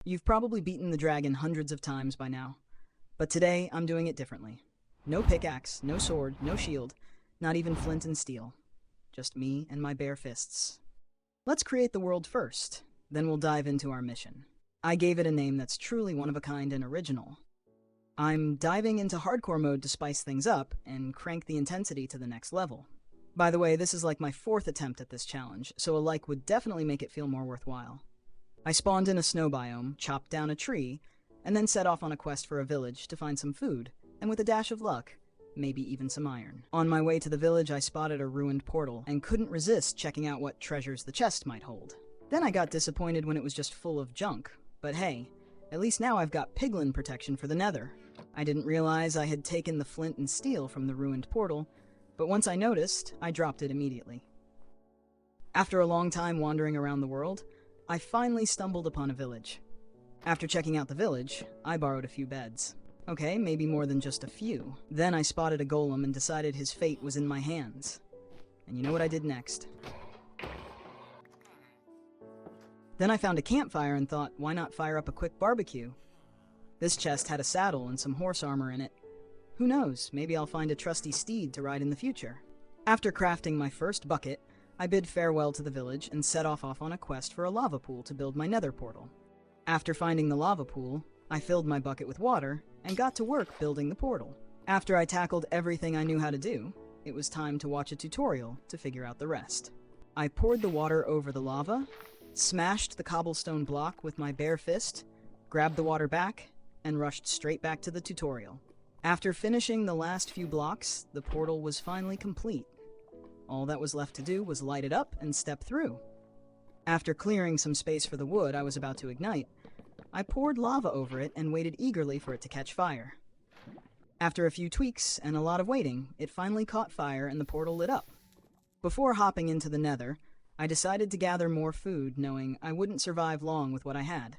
You've probably beaten the dragon hundreds of times by now, but today I'm doing it differently. No pickaxe, no sword, no shield, not even flint and steel. Just me and my bare fists. Let's create the world first, then we'll dive into our mission. I gave it a name that's truly one of a kind and original. I'm diving into hardcore mode to spice things up and crank the intensity to the next level. By the way, this is like my 4th attempt at this challenge, so a like would definitely make it feel more worthwhile. I spawned in a snow biome, chopped down a tree, and then set off on a quest for a village to find some food, and with a dash of luck, maybe even some iron. On my way to the village, I spotted a ruined portal and couldn't resist checking out what treasures the chest might hold. Then I got disappointed when it was just full of junk, but hey, at least now I've got piglin protection for the Nether. I didn't realize I had taken the flint and steel from the ruined portal, but once I noticed, I dropped it immediately. After a long time wandering around the world, I finally stumbled upon a village. After checking out the village, I borrowed a few beds. Okay, maybe more than just a few. Then I spotted a golem and decided his fate was in my hands. And you know what I did next? Then I found a campfire and thought, why not fire up a quick barbecue? This chest had a saddle and some horse armor in it. Who knows, maybe I'll find a trusty steed to ride in the future. After crafting my first bucket, I bid farewell to the village and set off on a quest for a lava pool to build my nether portal. After finding the lava pool, I filled my bucket with water and got to work building the portal. After I tackled everything I knew how to do, it was time to watch a tutorial to figure out the rest. I poured the water over the lava, smashed the cobblestone block with my bare fist, grabbed the water back, and rushed straight back to the tutorial. After finishing the last few blocks, the portal was finally complete. All that was left to do was light it up and step through. After clearing some space for the wood I was about to ignite, I poured lava over it and waited eagerly for it to catch fire. After a few tweaks and a lot of waiting, it finally caught fire and the portal lit up. Before hopping into the Nether, I decided to gather more food, knowing I wouldn't survive long with what I had.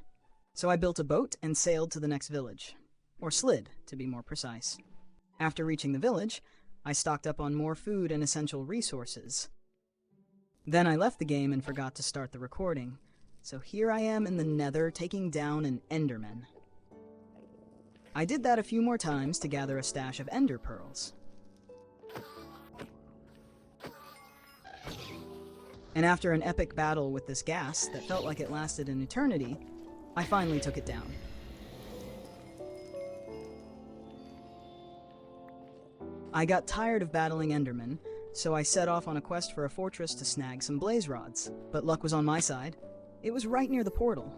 So I built a boat and sailed to the next village. Or slid, to be more precise. After reaching the village, I stocked up on more food and essential resources. Then I left the game and forgot to start the recording, so here I am in the Nether taking down an Enderman. I did that a few more times to gather a stash of ender pearls. And after an epic battle with this gas that felt like it lasted an eternity, I finally took it down. I got tired of battling Endermen, so I set off on a quest for a fortress to snag some blaze rods. But luck was on my side. It was right near the portal.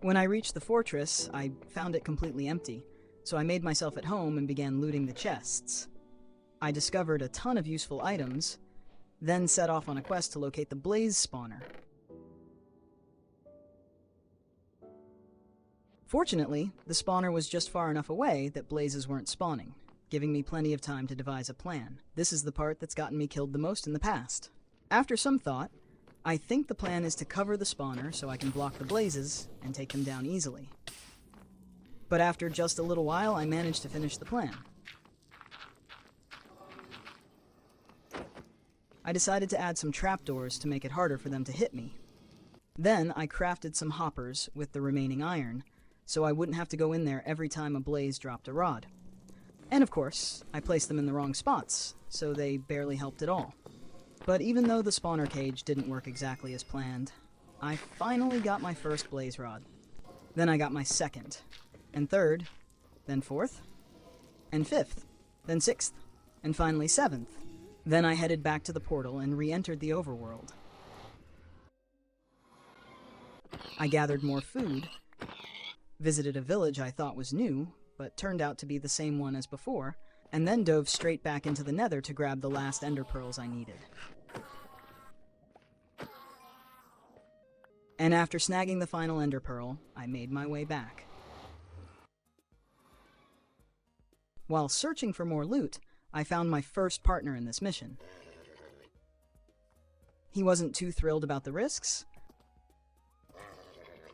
When I reached the fortress, I found it completely empty, so I made myself at home and began looting the chests. I discovered a ton of useful items, then set off on a quest to locate the blaze spawner. Fortunately, the spawner was just far enough away that blazes weren't spawning, giving me plenty of time to devise a plan. This is the part that's gotten me killed the most in the past. After some thought, I think the plan is to cover the spawner so I can block the blazes and take them down easily. But after just a little while, I managed to finish the plan. I decided to add some trapdoors to make it harder for them to hit me. Then I crafted some hoppers with the remaining iron, so I wouldn't have to go in there every time a blaze dropped a rod. And of course, I placed them in the wrong spots, so they barely helped at all. But even though the spawner cage didn't work exactly as planned, I finally got my first blaze rod. Then I got my second, and third, then fourth, and fifth, then sixth, and finally seventh. Then I headed back to the portal and re-entered the overworld. I gathered more food, visited a village I thought was new, but turned out to be the same one as before, and then dove straight back into the Nether to grab the last ender pearls I needed. And after snagging the final ender pearl, I made my way back. While searching for more loot, I found my first partner in this mission. He wasn't too thrilled about the risks,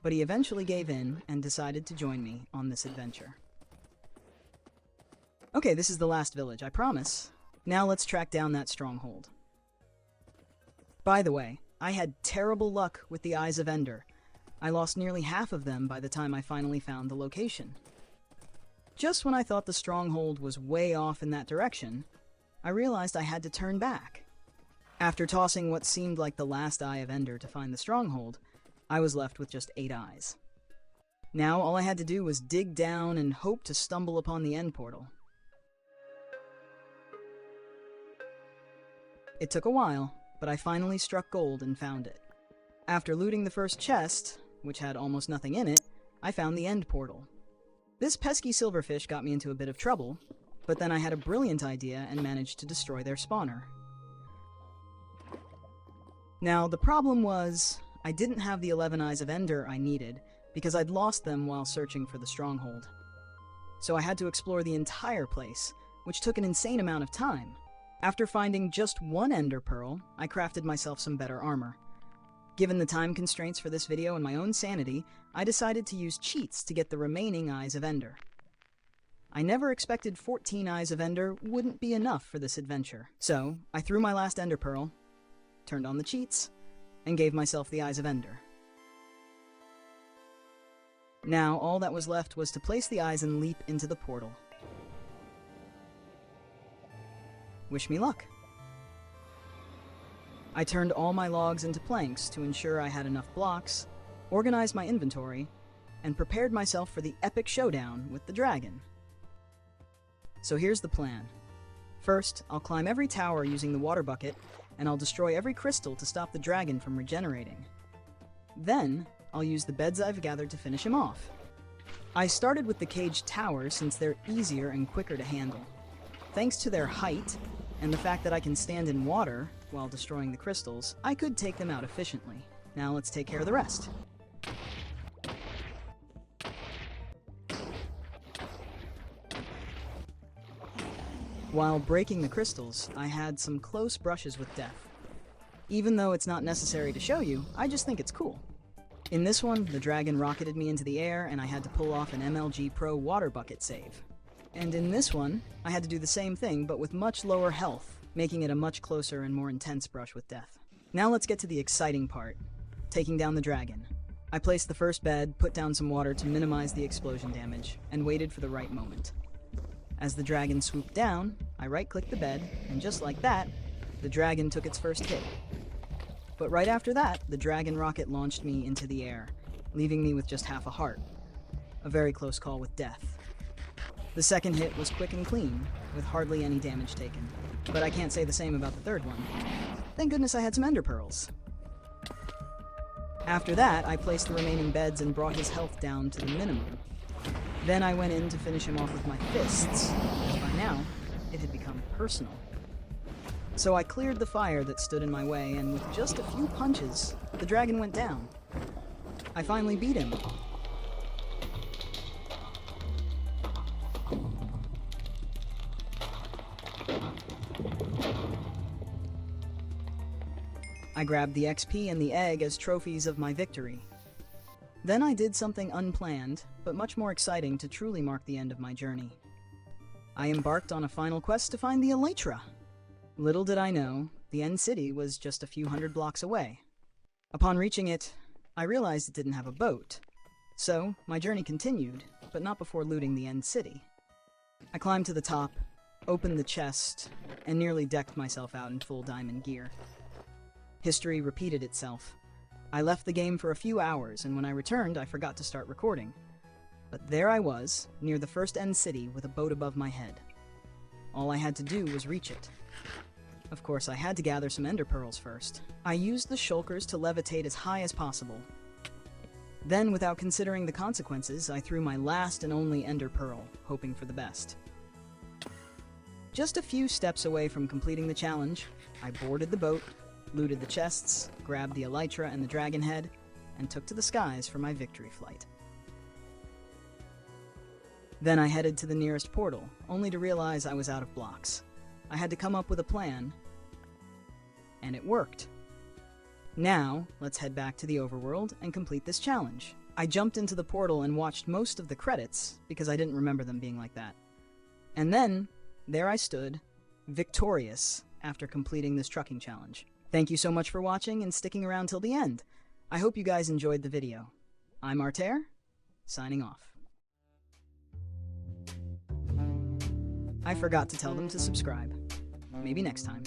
but he eventually gave in and decided to join me on this adventure. Okay, this is the last village, I promise. Now let's track down that stronghold. By the way, I had terrible luck with the Eyes of Ender. I lost nearly half of them by the time I finally found the location. Just when I thought the stronghold was way off in that direction, I realized I had to turn back. After tossing what seemed like the last eye of Ender to find the stronghold, I was left with just 8 eyes. Now all I had to do was dig down and hope to stumble upon the end portal. It took a while, but I finally struck gold and found it. After looting the first chest, which had almost nothing in it, I found the end portal. This pesky silverfish got me into a bit of trouble, but then I had a brilliant idea and managed to destroy their spawner. Now, the problem was, I didn't have the 11 eyes of Ender I needed, because I'd lost them while searching for the stronghold. So I had to explore the entire place, which took an insane amount of time. After finding just 1 ender pearl, I crafted myself some better armor. Given the time constraints for this video and my own sanity, I decided to use cheats to get the remaining eyes of Ender. I never expected 14 eyes of Ender wouldn't be enough for this adventure. So, I threw my last ender pearl, turned on the cheats, and gave myself the eyes of Ender. Now, all that was left was to place the eyes and leap into the portal. Wish me luck. I turned all my logs into planks to ensure I had enough blocks, organized my inventory, and prepared myself for the epic showdown with the dragon. So here's the plan. First, I'll climb every tower using the water bucket, and I'll destroy every crystal to stop the dragon from regenerating. Then, I'll use the beds I've gathered to finish him off. I started with the caged towers since they're easier and quicker to handle. Thanks to their height, and the fact that I can stand in water while destroying the crystals, I could take them out efficiently. Now let's take care of the rest. While breaking the crystals, I had some close brushes with death. Even though it's not necessary to show you, I just think it's cool. In this one, the dragon rocketed me into the air and I had to pull off an MLG Pro water bucket save. And in this one, I had to do the same thing but with much lower health, making it a much closer and more intense brush with death. Now let's get to the exciting part, taking down the dragon. I placed the first bed, put down some water to minimize the explosion damage, and waited for the right moment. As the dragon swooped down, I right-clicked the bed, and just like that, the dragon took its first hit. But right after that, the dragon rocket launched me into the air, leaving me with just half a heart. A very close call with death. The second hit was quick and clean, with hardly any damage taken. But I can't say the same about the third one. Thank goodness I had some ender pearls. After that, I placed the remaining beds and brought his health down to the minimum. Then I went in to finish him off with my fists, as by now, it had become personal. So I cleared the fire that stood in my way, and with just a few punches, the dragon went down. I finally beat him. I grabbed the XP and the egg as trophies of my victory. Then I did something unplanned, but much more exciting to truly mark the end of my journey. I embarked on a final quest to find the Elytra. Little did I know, the end city was just a few hundred blocks away. Upon reaching it, I realized it didn't have a boat. So, my journey continued, but not before looting the end city. I climbed to the top, opened the chest, and nearly decked myself out in full diamond gear. History repeated itself. I left the game for a few hours, and when I returned, I forgot to start recording. But there I was, near the first end city with a boat above my head. All I had to do was reach it. Of course, I had to gather some ender pearls first. I used the shulkers to levitate as high as possible. Then, without considering the consequences, I threw my last and only ender pearl, hoping for the best. Just a few steps away from completing the challenge, I boarded the boat, looted the chests, grabbed the elytra and the dragon head, and took to the skies for my victory flight. Then I headed to the nearest portal, only to realize I was out of blocks. I had to come up with a plan, and it worked. Now, let's head back to the overworld and complete this challenge. I jumped into the portal and watched most of the credits, because I didn't remember them being like that. And then, there I stood, victorious, after completing this trucking challenge. Thank you so much for watching and sticking around till the end. I hope you guys enjoyed the video. I'm Artair, signing off. I forgot to tell them to subscribe. Maybe next time.